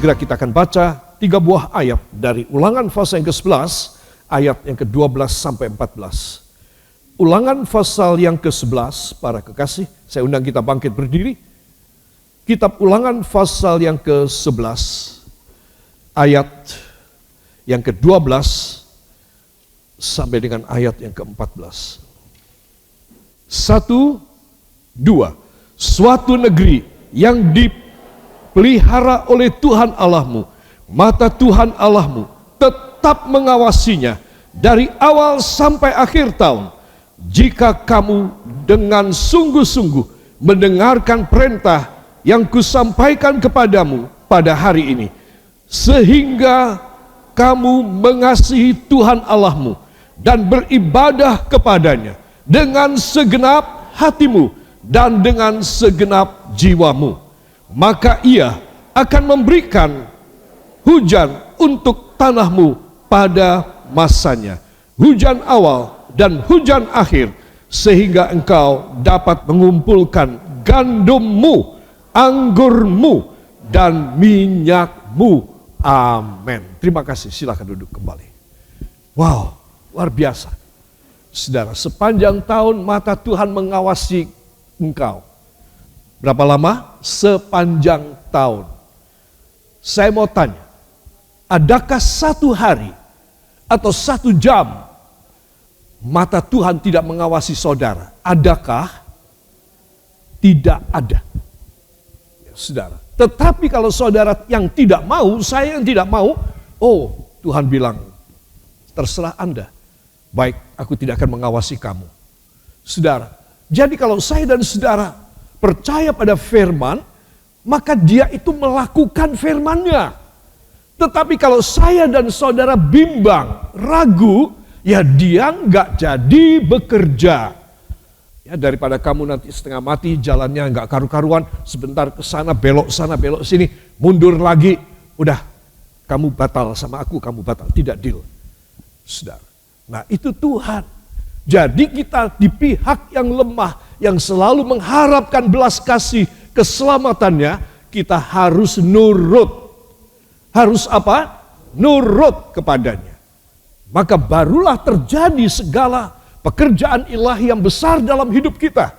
segera kita akan baca 3 buah ayat dari Ulangan pasal yang ke-11, ayat yang ke-12 sampai 14. Ulangan pasal yang ke-11, para kekasih, saya undang kita bangkit berdiri. Kitab Ulangan pasal yang ke-11, ayat yang ke-12 sampai dengan ayat yang ke-14. 1, 2. Suatu negeri yang dipelihara oleh Tuhan Allahmu, mata Tuhan Allahmu tetap mengawasinya dari awal sampai akhir tahun. Jika kamu dengan sungguh-sungguh mendengarkan perintah yang kusampaikan kepadamu pada hari ini, sehingga kamu mengasihi Tuhan Allahmu dan beribadah kepadanya dengan segenap hatimu dan dengan segenap jiwamu, maka Ia akan memberikan hujan untuk tanahmu pada masanya, hujan awal dan hujan akhir, sehingga engkau dapat mengumpulkan gandummu, anggurmu, dan minyakmu. Amin. Terima kasih, silakan duduk kembali. Wow, luar biasa. Saudara, sepanjang tahun mata Tuhan mengawasi engkau. Berapa lama? Sepanjang tahun. Saya mau tanya, adakah satu hari atau satu jam mata Tuhan tidak mengawasi saudara? Adakah? Tidak ada. Ya, saudara. Tetapi kalau saudara yang tidak mau, saya yang tidak mau, oh Tuhan bilang, terserah Anda. Baik, aku tidak akan mengawasi kamu. Saudara, jadi kalau saya dan saudara percaya pada firman, maka dia itu melakukan firman-Nya. Tetapi kalau saya dan saudara bimbang, ragu, ya dia nggak jadi bekerja. Ya, daripada kamu nanti setengah mati, jalannya nggak karu-karuan, sebentar ke sana belok sini, mundur lagi, udah kamu batal sama aku, kamu batal, tidak deal. Saudara, nah itu Tuhan. Jadi kita di pihak yang lemah, yang selalu mengharapkan belas kasih keselamatannya, kita harus nurut. Harus apa? Nurut kepadanya. Maka barulah terjadi segala pekerjaan ilahi yang besar dalam hidup kita.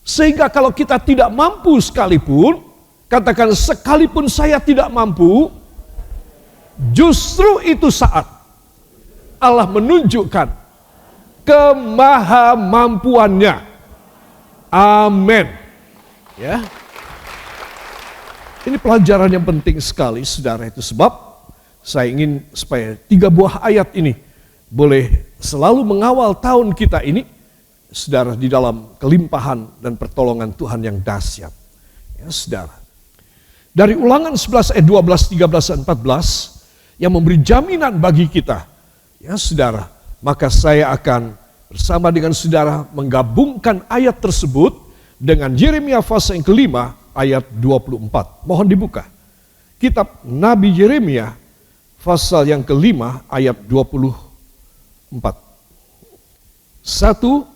Sehingga kalau kita tidak mampu sekalipun, katakan sekalipun saya tidak mampu, justru itu saat Allah menunjukkan kemahamampuannya. Amin. Ya. Ini pelajaran yang penting sekali, saudara, itu sebab saya ingin supaya 3 buah ayat ini boleh selalu mengawal tahun kita ini, saudara, di dalam kelimpahan dan pertolongan Tuhan yang dahsyat. Ya, saudara. Dari Ulangan 11 ayat 12, 13, dan 14 yang memberi jaminan bagi kita, ya saudara, maka saya akan bersama dengan saudara menggabungkan ayat tersebut dengan Yeremia pasal yang ke-5 ayat 24. Mohon dibuka. Kitab Nabi Yeremia pasal yang ke-5 ayat 24. 1,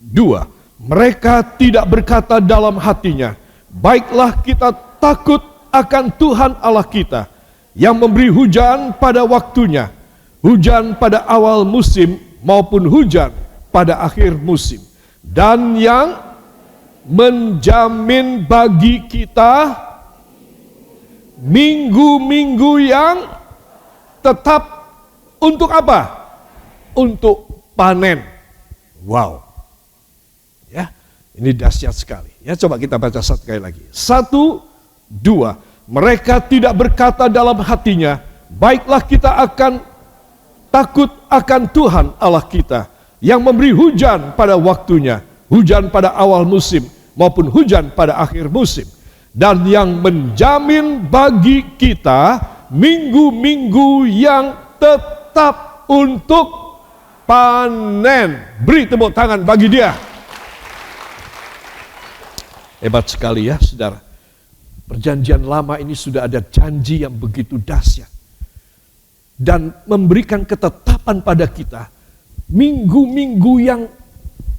2. Mereka tidak berkata dalam hatinya, baiklah kita takut akan Tuhan Allah kita yang memberi hujan pada waktunya, hujan pada awal musim maupun hujan pada akhir musim, dan yang menjamin bagi kita minggu-minggu yang tetap untuk apa? Untuk panen. Wow. Ya, ini dahsyat sekali. Ya, coba kita baca satu kali lagi. 1, 2. Mereka tidak berkata dalam hatinya, baiklah kita akan takut akan Tuhan Allah kita yang memberi hujan pada waktunya, hujan pada awal musim maupun hujan pada akhir musim, dan yang menjamin bagi kita minggu-minggu yang tetap untuk panen. Beri tepuk tangan bagi dia. Hebat sekali ya, saudara. Perjanjian lama ini sudah ada janji yang begitu dahsyat dan memberikan ketetapan pada kita minggu-minggu yang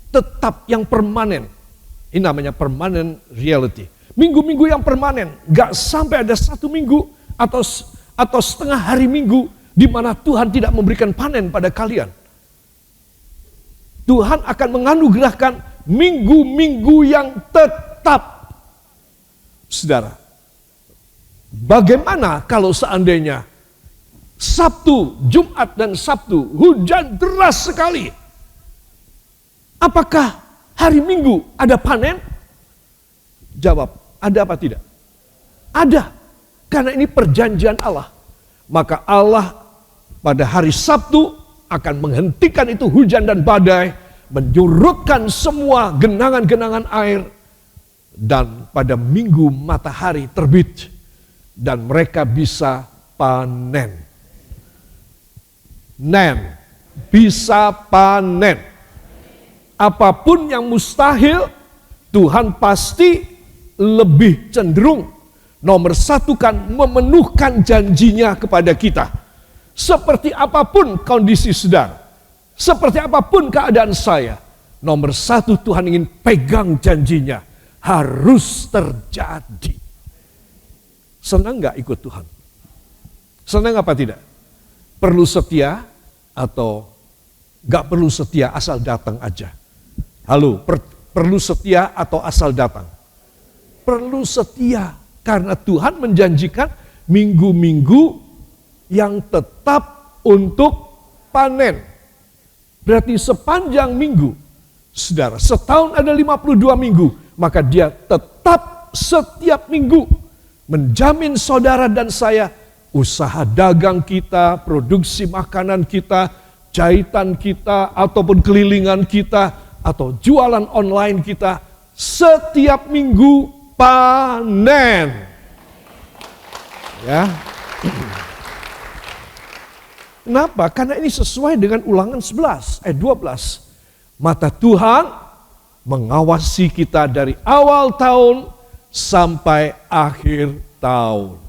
tetap, yang permanen. Ini namanya permanent reality. Minggu-minggu yang permanen, gak sampai ada 1 minggu atau setengah hari minggu di mana Tuhan tidak memberikan panen pada kalian. Tuhan akan menganugerahkan minggu-minggu yang tetap. Saudara, bagaimana kalau seandainya Sabtu, Jumat dan Sabtu hujan deras sekali? Apakah hari Minggu ada panen? Jawab, ada apa tidak? Ada, karena ini perjanjian Allah. Maka Allah pada hari Sabtu akan menghentikan itu hujan dan badai, menyurutkan semua genangan-genangan air, dan pada Minggu matahari terbit dan mereka bisa panen. Bisa panen. Apapun yang mustahil, Tuhan pasti lebih cenderung nomor satu kan memenuhkan janjinya kepada kita. Seperti apapun kondisi saudara, seperti apapun keadaan saya, nomor satu Tuhan ingin pegang janjinya, harus terjadi. Senang gak ikut Tuhan? Senang apa tidak? Perlu setia atau gak perlu setia asal datang aja? Halo, perlu setia atau asal datang? Perlu setia, karena Tuhan menjanjikan minggu-minggu yang tetap untuk panen. Berarti sepanjang minggu, saudara, setahun ada 52 minggu, maka dia tetap setiap minggu menjamin saudara dan saya, usaha dagang kita, produksi makanan kita, jahitan kita, ataupun kelilingan kita, atau jualan online kita, setiap minggu panen. Ya. Kenapa? Karena ini sesuai dengan Ulangan 11 ayat 12. Mata Tuhan mengawasi kita dari awal tahun sampai akhir tahun.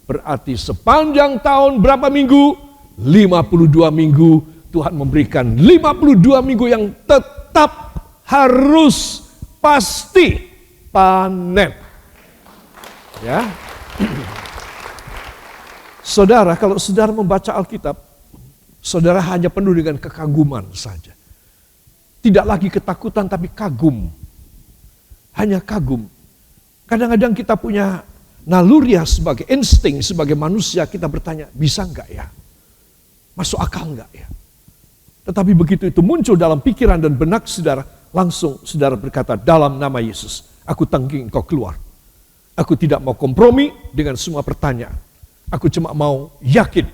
Berarti sepanjang tahun berapa minggu? 52 minggu. Tuhan memberikan 52 minggu yang tetap harus pasti panen. Ya. Saudara, kalau saudara membaca Alkitab, saudara hanya penuh dengan kekaguman saja. Tidak lagi ketakutan tapi kagum. Hanya kagum. Kadang-kadang kita punya naluriah sebagai insting, sebagai manusia kita bertanya, bisa enggak ya? Masuk akal enggak ya? Tetapi begitu itu muncul dalam pikiran dan benak saudara, langsung saudara berkata, dalam nama Yesus, aku tanggung engkau keluar. Aku tidak mau kompromi dengan semua pertanyaan. Aku cuma mau yakin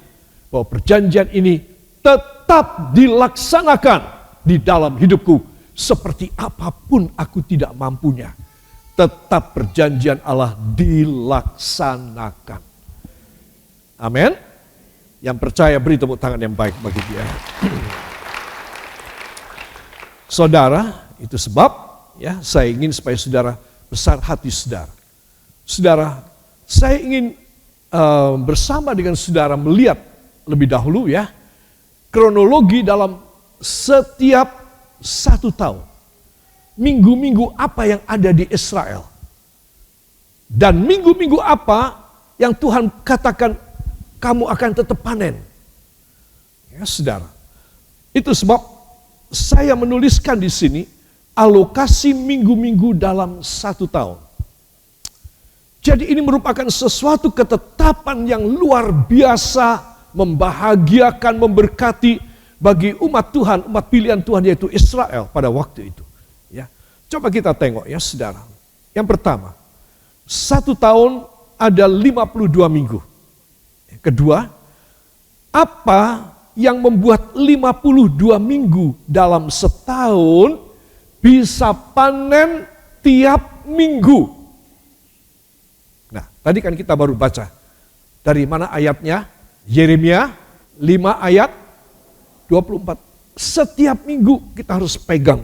bahwa perjanjian ini tetap dilaksanakan di dalam hidupku. Seperti apapun aku tidak mampunya, tetap perjanjian Allah dilaksanakan. Amin. Yang percaya beri tepuk tangan yang baik bagi dia. Saudara, itu sebab ya saya ingin supaya saudara besar hati saudara. Saudara, saya ingin bersama dengan saudara melihat lebih dahulu ya kronologi dalam setiap satu tahun. Minggu-minggu apa yang ada di Israel. Dan minggu-minggu apa yang Tuhan katakan kamu akan tetap panen. Ya saudara. Itu sebab saya menuliskan di sini alokasi minggu-minggu dalam satu tahun. Jadi ini merupakan sesuatu ketetapan yang luar biasa, membahagiakan, memberkati bagi umat Tuhan, umat pilihan Tuhan yaitu Israel pada waktu itu. Ya, coba kita tengok ya saudara. Yang pertama, satu tahun ada 52 minggu. Kedua, apa yang membuat 52 minggu dalam setahun bisa panen tiap minggu? Nah, tadi kan kita baru baca. Dari mana ayatnya? Yeremia 5 ayat 24. Setiap minggu kita harus pegang.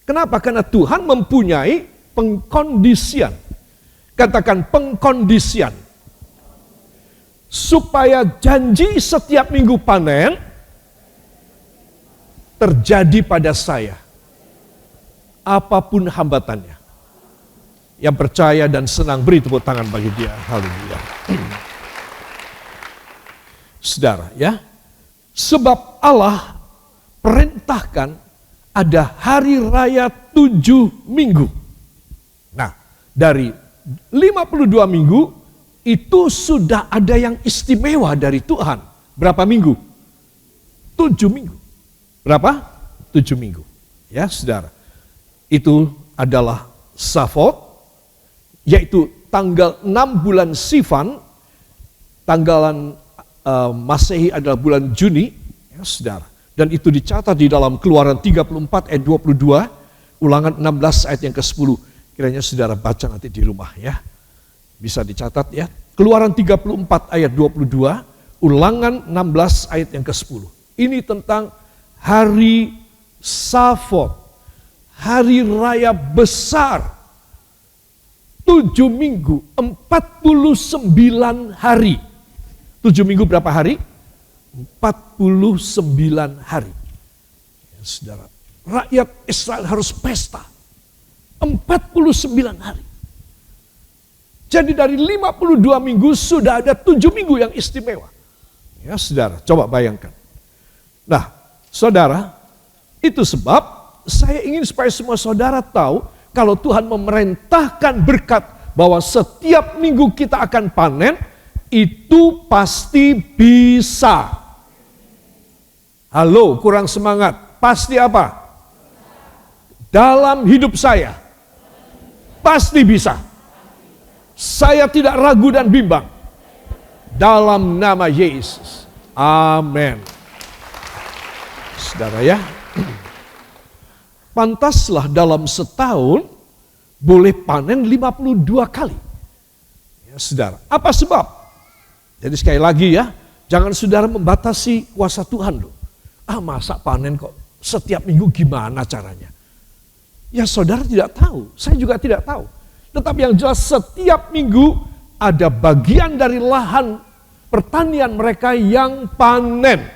Kenapa? Karena Tuhan mempunyai pengkondisian. Katakan pengkondisian. Supaya janji setiap minggu panen terjadi pada saya. Apapun hambatannya. Yang percaya dan senang beri tepuk tangan bagi dia. Haleluya. Saudara ya, sebab Allah perintahkan ada hari raya 7 minggu. Nah, dari 52 minggu itu sudah ada yang istimewa dari Tuhan. Berapa minggu? 7 minggu. Berapa? 7 minggu. Ya, saudara. Itu adalah Safot, yaitu tanggal 6 bulan Sivan, tanggalan Masehi adalah bulan Juni, ya saudara. Dan itu dicatat di dalam Keluaran 34 ayat 22, Ulangan 16 ayat yang ke-10. Kiranya saudara baca nanti di rumah ya. Bisa dicatat ya. Keluaran 34 ayat 22, Ulangan 16 ayat yang ke-10. Ini tentang hari Safot, hari raya besar. 7 minggu, 49 hari. 7 minggu berapa hari? 49 hari. Ya, saudara, rakyat Israel harus pesta. 49 hari. Jadi dari 52 minggu sudah ada 7 minggu yang istimewa. Ya saudara, coba bayangkan. Nah, saudara, itu sebab saya ingin supaya semua saudara tahu kalau Tuhan memerintahkan berkat bahwa setiap minggu kita akan panen, itu pasti bisa. Halo, kurang semangat. Pasti apa? Dalam hidup saya, pasti bisa. Saya tidak ragu dan bimbang. Dalam nama Yesus. Amin. Saudara ya, pantaslah dalam setahun boleh panen 52 kali. Ya, saudara, apa sebab? Jadi sekali lagi ya, jangan saudara membatasi kuasa Tuhan loh. Masa panen kok setiap minggu gimana caranya? Ya saudara tidak tahu, saya juga tidak tahu. Tetapi yang jelas setiap minggu ada bagian dari lahan pertanian mereka yang panen.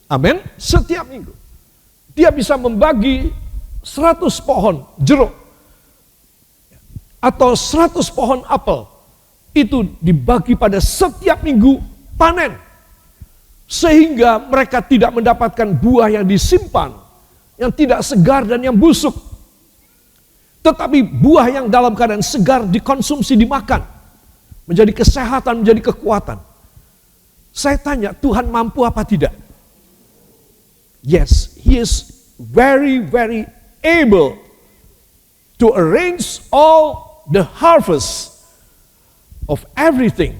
Amin, setiap minggu. Dia bisa membagi 100 pohon jeruk atau 100 pohon apel. Itu dibagi pada setiap minggu panen. Sehingga mereka tidak mendapatkan buah yang disimpan, yang tidak segar dan yang busuk. Tetapi buah yang dalam keadaan segar dikonsumsi, dimakan. Menjadi kesehatan, menjadi kekuatan. Saya tanya, Tuhan mampu apa tidak? Yes, He is very, very able to arrange all the harvest of everything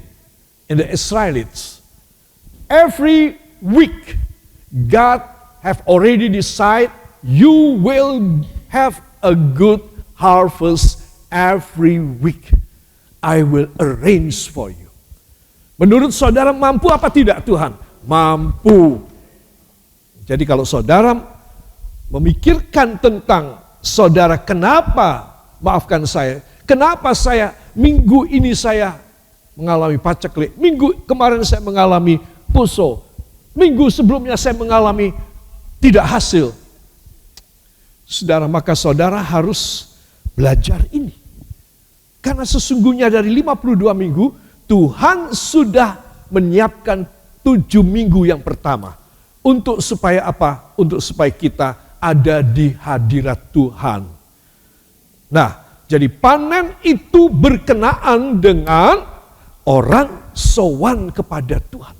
in the Israelites. Every week, God have already decided you will have a good harvest every week. I will arrange for you. Menurut saudara mampu apa tidak Tuhan? Mampu. Jadi kalau saudara memikirkan tentang saudara kenapa, maafkan saya, kenapa saya minggu ini saya mengalami paceklik, minggu kemarin saya mengalami puso, minggu sebelumnya saya mengalami tidak hasil. Saudara, maka saudara harus belajar ini. Karena sesungguhnya dari 52 minggu, Tuhan sudah menyiapkan 7 minggu yang pertama. Untuk supaya apa? Untuk supaya kita ada di hadirat Tuhan. Nah, jadi panen itu berkenaan dengan orang sowan kepada Tuhan.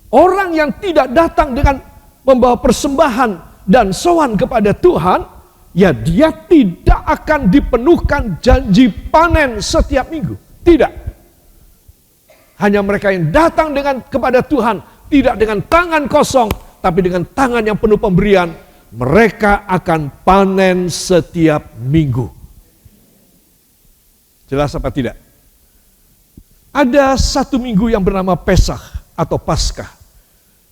Orang yang tidak datang dengan membawa persembahan dan sowan kepada Tuhan, ya dia tidak akan dipenuhkan janji panen setiap minggu. Tidak. Hanya mereka yang datang kepada Tuhan, tidak dengan tangan kosong, tapi dengan tangan yang penuh pemberian, mereka akan panen setiap minggu. Jelas apa tidak? Ada satu minggu yang bernama Pesach atau Paskah.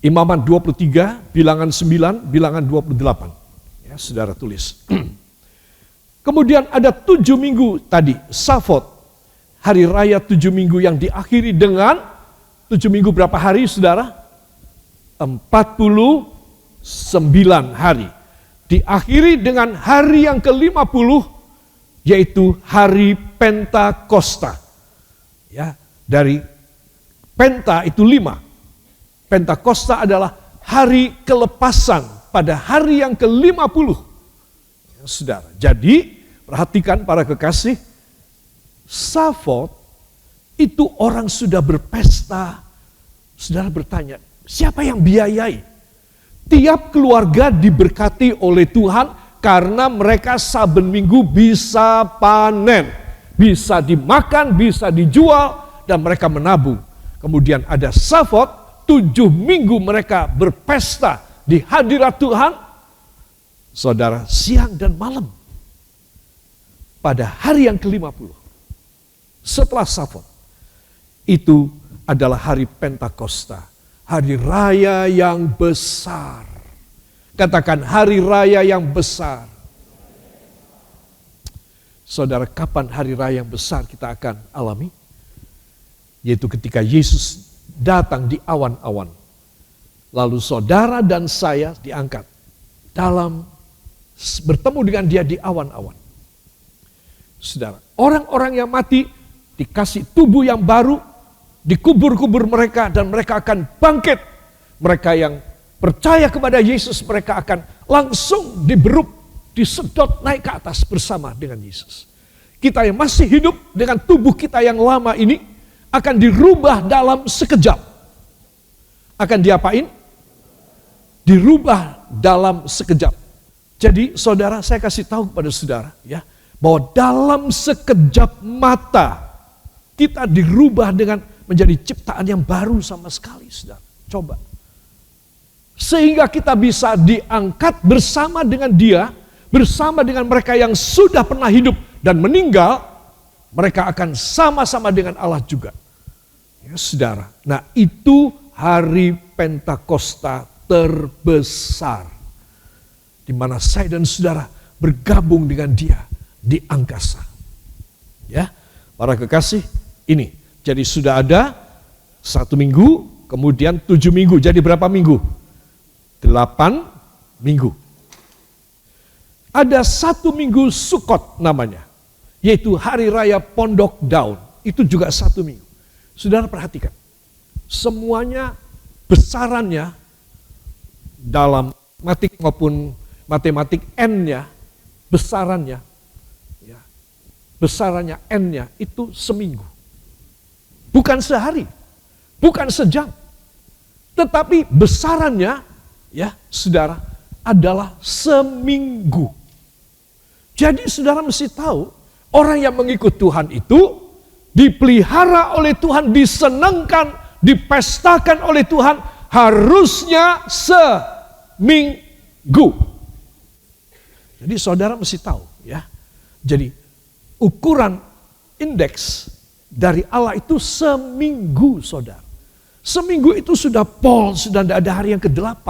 Imaman 23, bilangan 9, bilangan 28. Ya, saudara tulis. Kemudian ada 7 minggu tadi, Safot. Hari raya 7 minggu yang diakhiri dengan 7 minggu berapa hari saudara? 49 hari. Diakhiri dengan hari yang ke-50, yaitu hari Pentakosta. Ya, dari Penta itu 5. Pentakosta adalah hari kelepasan pada hari yang ke-50. Saudara, jadi perhatikan para kekasih, Savot itu orang sudah berpesta. Saudara bertanya, siapa yang biayai? Tiap keluarga diberkati oleh Tuhan karena mereka saben minggu bisa panen, bisa dimakan, bisa dijual, dan mereka menabung. Kemudian ada Savot, 7 minggu mereka berpesta di hadirat Tuhan. Saudara, siang dan malam. Pada hari yang ke-50, setelah Savot, itu adalah hari Pentakosta, hari raya yang besar. Katakan, hari raya yang besar. Saudara, kapan hari raya yang besar kita akan alami? Yaitu ketika Yesus datang di awan-awan. Lalu saudara dan saya diangkat bertemu dengan dia di awan-awan. Saudara, orang-orang yang mati dikasih tubuh yang baru, dikubur-kubur mereka, dan mereka akan bangkit. Mereka yang percaya kepada Yesus, mereka akan langsung diberuk, disedot naik ke atas bersama dengan Yesus. Kita yang masih hidup dengan tubuh kita yang lama ini akan dirubah dalam sekejap. Akan diapain? Dirubah dalam sekejap. Jadi saudara, saya kasih tahu kepada saudara ya, bahwa dalam sekejap mata kita dirubah dengan menjadi ciptaan yang baru sama sekali, saudara. Coba. Sehingga kita bisa diangkat bersama dengan dia, bersama dengan mereka yang sudah pernah hidup dan meninggal, mereka akan sama-sama dengan Allah juga. Ya, saudara. Nah, itu hari Pentakosta terbesar, di mana saya dan saudara bergabung dengan dia di angkasa. Ya, para kekasih, ini. Jadi sudah ada 1 minggu, kemudian 7 minggu. Jadi berapa minggu? 8 minggu. Ada 1 minggu Sukot namanya, yaitu hari raya Pondok Daun. Itu juga 1 minggu. Saudara perhatikan, semuanya besarannya dalam matematik maupun matematik N-nya, besarannya N-nya itu seminggu. Bukan sehari, bukan sejam. Tetapi besarannya, ya saudara, adalah seminggu. Jadi saudara mesti tahu, orang yang mengikut Tuhan itu dipelihara oleh Tuhan, disenangkan, dipestakan oleh Tuhan, harusnya seminggu. Jadi saudara mesti tahu ya. Jadi ukuran indeks dari Allah itu seminggu, saudara. Seminggu itu sudah sudah tidak ada hari yang ke-8.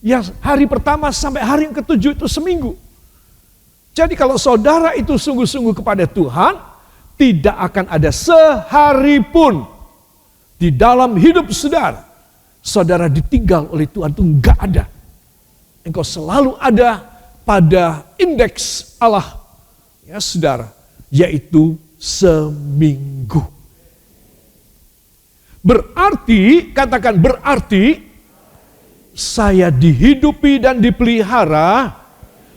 Ya, hari pertama sampai hari yang ke-7 itu seminggu. Jadi kalau saudara itu sungguh-sungguh kepada Tuhan, tidak akan ada sehari pun di dalam hidup saudara, saudara ditinggal oleh Tuhan, itu enggak ada. Engkau selalu ada pada indeks Allah, ya saudara, yaitu seminggu. Berarti, katakan berarti, saya dihidupi dan dipelihara,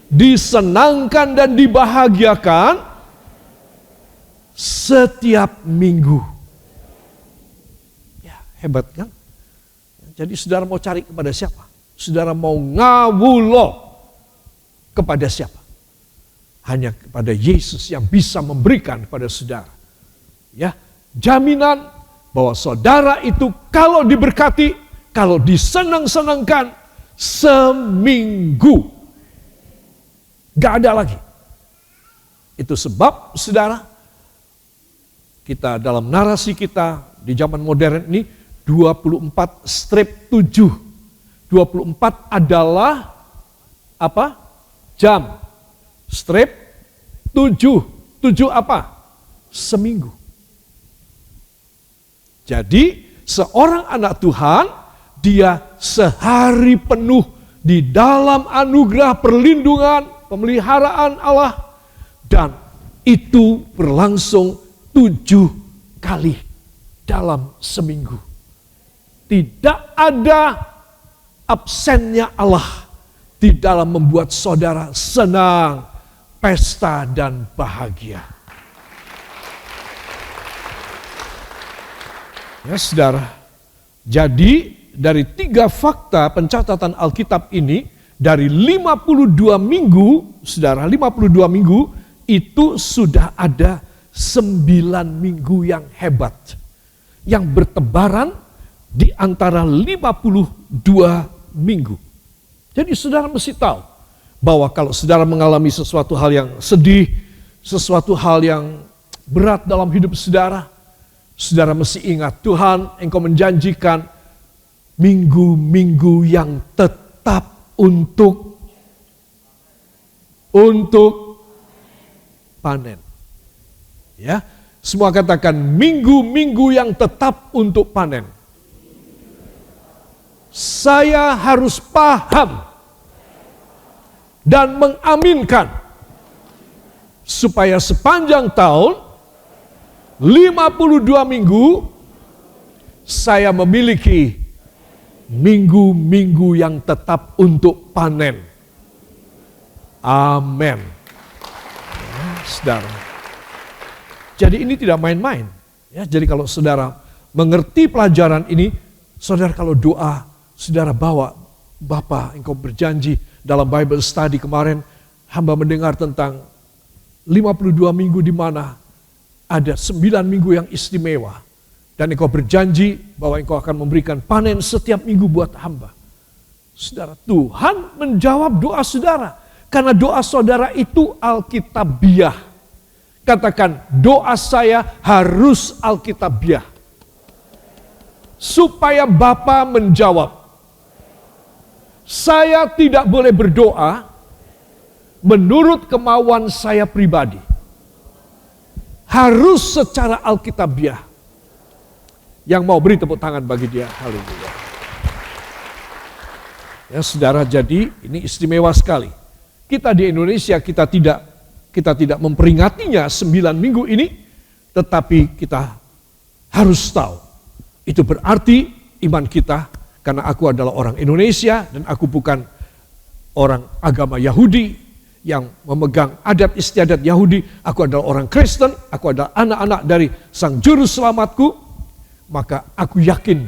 disenangkan dan dibahagiakan setiap minggu. Ya, hebat kan? Jadi saudara mau cari kepada siapa? Saudara mau ngawulo kepada siapa? Hanya kepada Yesus yang bisa memberikan kepada saudara. Ya, jaminan bahwa saudara itu kalau diberkati, kalau disenang-senangkan seminggu, gak ada lagi. Itu sebab saudara, kita dalam narasi kita di zaman modern ini 24/7. 24 adalah apa? Jam. Strip 7. 7 apa? Seminggu. Jadi seorang anak Tuhan, dia sehari penuh di dalam anugerah perlindungan, pemeliharaan Allah, dan itu berlangsung 7 kali. dalam seminggu. Tidak ada absennya Allah di dalam membuat saudara senang, pesta, dan bahagia. Ya saudara, jadi dari 3 fakta pencatatan Alkitab ini, dari 52 minggu, saudara, 52 minggu itu sudah ada 9 minggu yang hebat, yang bertebaran di antara 52 minggu. Jadi saudara mesti tahu bahwa kalau saudara mengalami sesuatu hal yang sedih, sesuatu hal yang berat dalam hidup saudara, saudara mesti ingat, Tuhan, Engkau menjanjikan minggu-minggu yang tetap untuk panen. Ya, semua katakan minggu-minggu yang tetap untuk panen. Saya harus paham dan mengaminkan supaya sepanjang tahun 52 minggu saya memiliki minggu-minggu yang tetap untuk panen. Amin. Ya, saudara. Jadi ini tidak main-main. Ya, jadi kalau saudara mengerti pelajaran ini, saudara kalau doa, saudara bawa, Bapa, Engkau berjanji dalam Bible study kemarin, hamba mendengar tentang 52 minggu di mana ada 9 minggu yang istimewa. Dan Engkau berjanji bahwa Engkau akan memberikan panen setiap minggu buat hamba. Saudara, Tuhan menjawab doa saudara. Karena doa saudara itu Alkitabiah. Katakan, doa saya harus Alkitabiah. Supaya Bapa menjawab. Saya tidak boleh berdoa menurut kemauan saya pribadi. Harus secara Alkitabiah. Yang mau beri tepuk tangan bagi dia. Haleluya. Ya saudara, jadi ini istimewa sekali. Kita di Indonesia kita tidak memperingatinya 9 minggu ini, tetapi kita harus tahu. Itu berarti iman kita, karena aku adalah orang Indonesia dan aku bukan orang agama Yahudi yang memegang adat istiadat Yahudi. Aku adalah orang Kristen, aku adalah anak-anak dari Sang Juru Selamatku. Maka aku yakin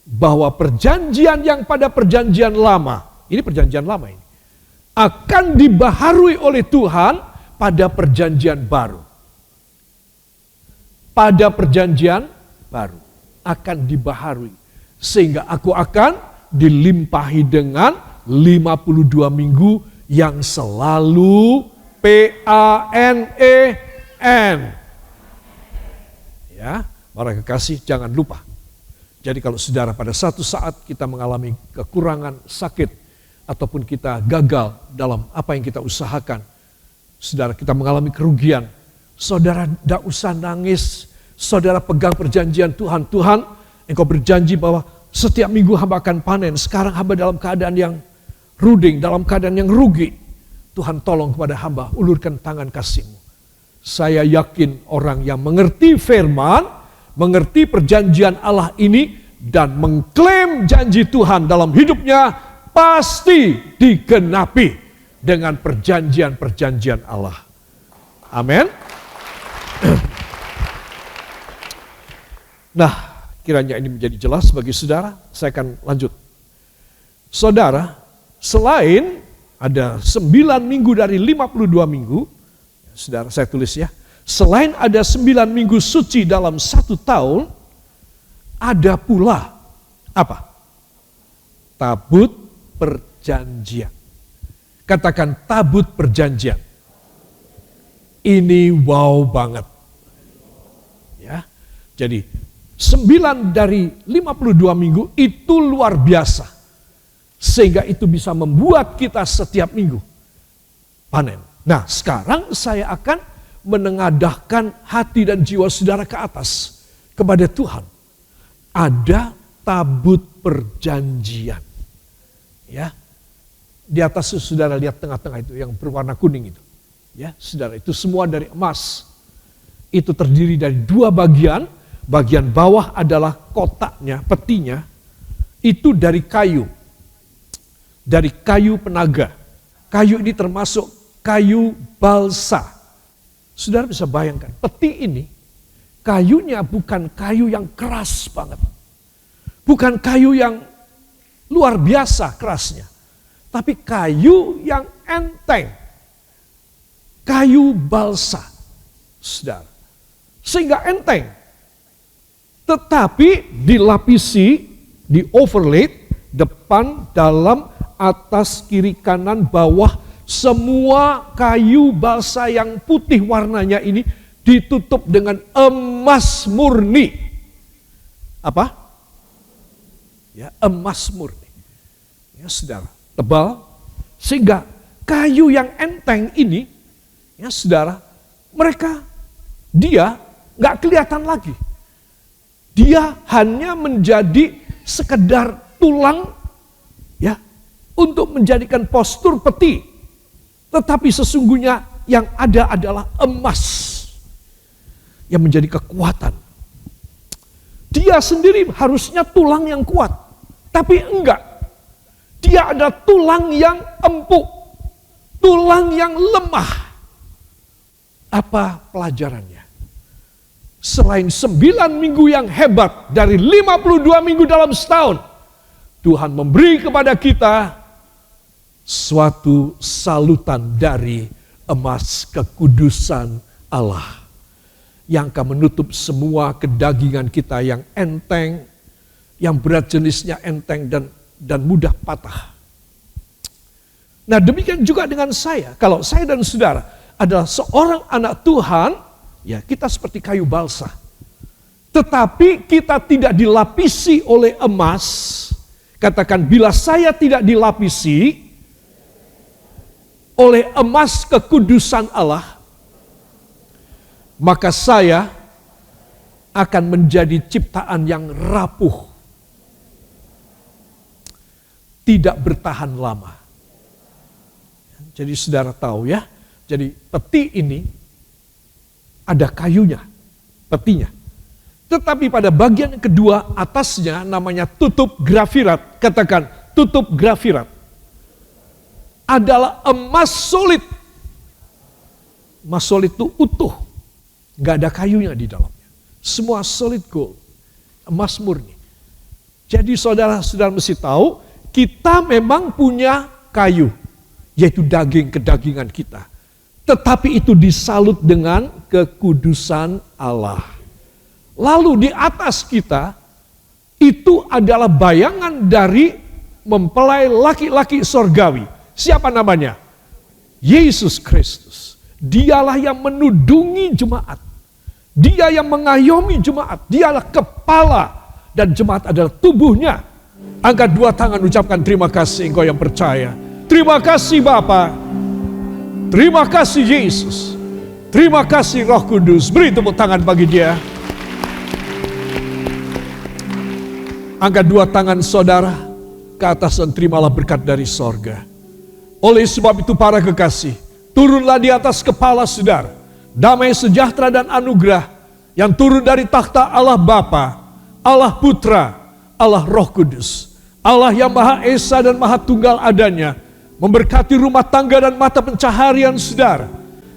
bahwa perjanjian yang pada perjanjian lama, ini perjanjian lama ini, akan dibaharui oleh Tuhan pada perjanjian baru. Pada perjanjian baru akan dibaharui. Sehingga aku akan dilimpahi dengan 52 minggu yang selalu PANEN. Ya. Para kekasih, jangan lupa. Jadi kalau saudara pada satu saat kita mengalami kekurangan, sakit, ataupun kita gagal dalam apa yang kita usahakan, saudara kita mengalami kerugian, saudara tidak usah nangis, saudara pegang perjanjian Tuhan. Tuhan, Engkau berjanji bahwa setiap minggu hamba akan panen. Sekarang hamba dalam keadaan yang ruding, dalam keadaan yang rugi. Tuhan tolong kepada hamba, ulurkan tangan kasih-Mu. Saya yakin orang yang mengerti firman, mengerti perjanjian Allah ini dan mengklaim janji Tuhan dalam hidupnya pasti digenapi dengan perjanjian-perjanjian Allah. Amin. Nah, kiranya ini menjadi jelas bagi saudara. Saya akan lanjut. Saudara, selain ada 9 minggu dari 52 minggu, saudara saya tulis ya. Selain ada 9 minggu suci dalam 1 tahun, ada pula apa? Tabut perjanjian. Katakan tabut perjanjian. Ini wow banget. Ya. Jadi 9 dari 52 minggu itu luar biasa. Sehingga itu bisa membuat kita setiap minggu panen. Nah, sekarang saya akan menengadahkan hati dan jiwa saudara ke atas kepada Tuhan. Ada tabut perjanjian. Ya. Di atas saudara lihat tengah-tengah itu yang berwarna kuning itu. Ya, saudara, itu semua dari emas. Itu terdiri dari 2 bagian. bagian bawah adalah kotaknya, petinya, itu dari kayu. Dari kayu penaga. Kayu ini termasuk kayu balsa. Saudara bisa bayangkan, peti ini, kayunya bukan kayu yang keras banget. Bukan kayu yang luar biasa kerasnya. Tapi kayu yang enteng. Kayu balsa. Saudara. Sehingga enteng. Tetapi dilapisi, di overlay, depan, dalam, atas, kiri, kanan, bawah, semua kayu balsa yang putih warnanya ini ditutup dengan emas murni. Apa? Ya, emas murni. Ya, saudara, tebal. Sehingga kayu yang enteng ini, ya saudara, dia nggak kelihatan lagi. Dia hanya menjadi sekedar tulang, ya, untuk menjadikan postur peti. Tetapi sesungguhnya yang ada adalah emas yang menjadi kekuatan. Dia sendiri harusnya tulang yang kuat, tapi enggak. Dia ada tulang yang empuk, tulang yang lemah. Apa pelajarannya? Selain 9 minggu yang hebat dari 52 minggu dalam setahun, Tuhan memberi kepada kita suatu salutan dari emas kekudusan Allah yang akan menutup semua kedagingan kita yang enteng, yang berat jenisnya enteng dan mudah patah. Nah, demikian juga dengan saya. Kalau saya dan saudara adalah seorang anak Tuhan, ya kita seperti kayu balsa. Tetapi kita tidak dilapisi oleh emas. Katakan, bila saya tidak dilapisi oleh emas kekudusan Allah, maka saya akan menjadi ciptaan yang rapuh, tidak bertahan lama. Jadi saudara tahu ya, jadi peti ini ada kayunya, petinya. Tetapi pada bagian kedua atasnya namanya tutup grafirat. Katakan, tutup grafirat adalah emas solid. Emas solid itu utuh. Gak ada kayunya di dalamnya. Semua solid gold. Emas murni. Jadi saudara-saudara mesti tahu, kita memang punya kayu. Yaitu kedagingan kita. Tetapi itu disalut dengan kekudusan Allah. Lalu di atas kita, itu adalah bayangan dari mempelai laki-laki sorgawi. Siapa namanya? Yesus Kristus. Dialah yang menudungi jemaat. Dia yang mengayomi jemaat. Dialah kepala dan jemaat adalah tubuhnya. Angkat 2 tangan, ucapkan terima kasih engkau yang percaya. Terima kasih Bapa. Terima kasih Yesus. Terima kasih Roh Kudus. Beri tepuk tangan bagi dia. Angkat 2 tangan saudara ke atas dan terimalah berkat dari sorga. Oleh sebab itu para kekasih, turunlah di atas kepala saudara damai sejahtera dan anugerah yang turun dari takhta Allah Bapa, Allah Putra, Allah Roh Kudus. Allah yang Maha Esa dan Maha Tunggal adanya, memberkati rumah tangga dan mata pencaharian saudara.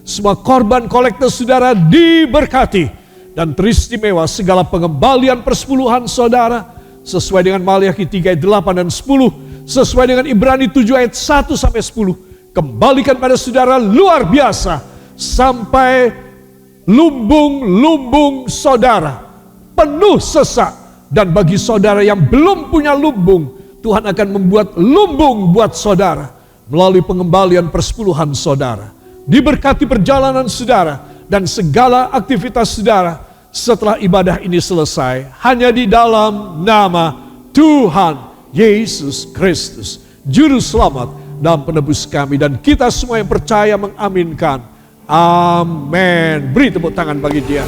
Semua korban kolektor saudara diberkati dan teristimewa segala pengembalian persepuluhan saudara sesuai dengan Maliaki 3 ayat 8 dan 10. Sesuai dengan Ibrani 7 ayat 1 sampai 10. Kembalikan pada saudara luar biasa. Sampai lumbung-lumbung saudara penuh sesak. Dan bagi saudara yang belum punya lumbung, Tuhan akan membuat lumbung buat saudara. Melalui pengembalian persepuluhan saudara. Diberkati perjalanan saudara. Dan segala aktivitas saudara setelah ibadah ini selesai. Hanya di dalam nama Tuhan Yesus Kristus, Juru Selamat dan Penebus kami. Dan kita semua yang percaya mengaminkan. Amin. Beri tepuk tangan bagi dia.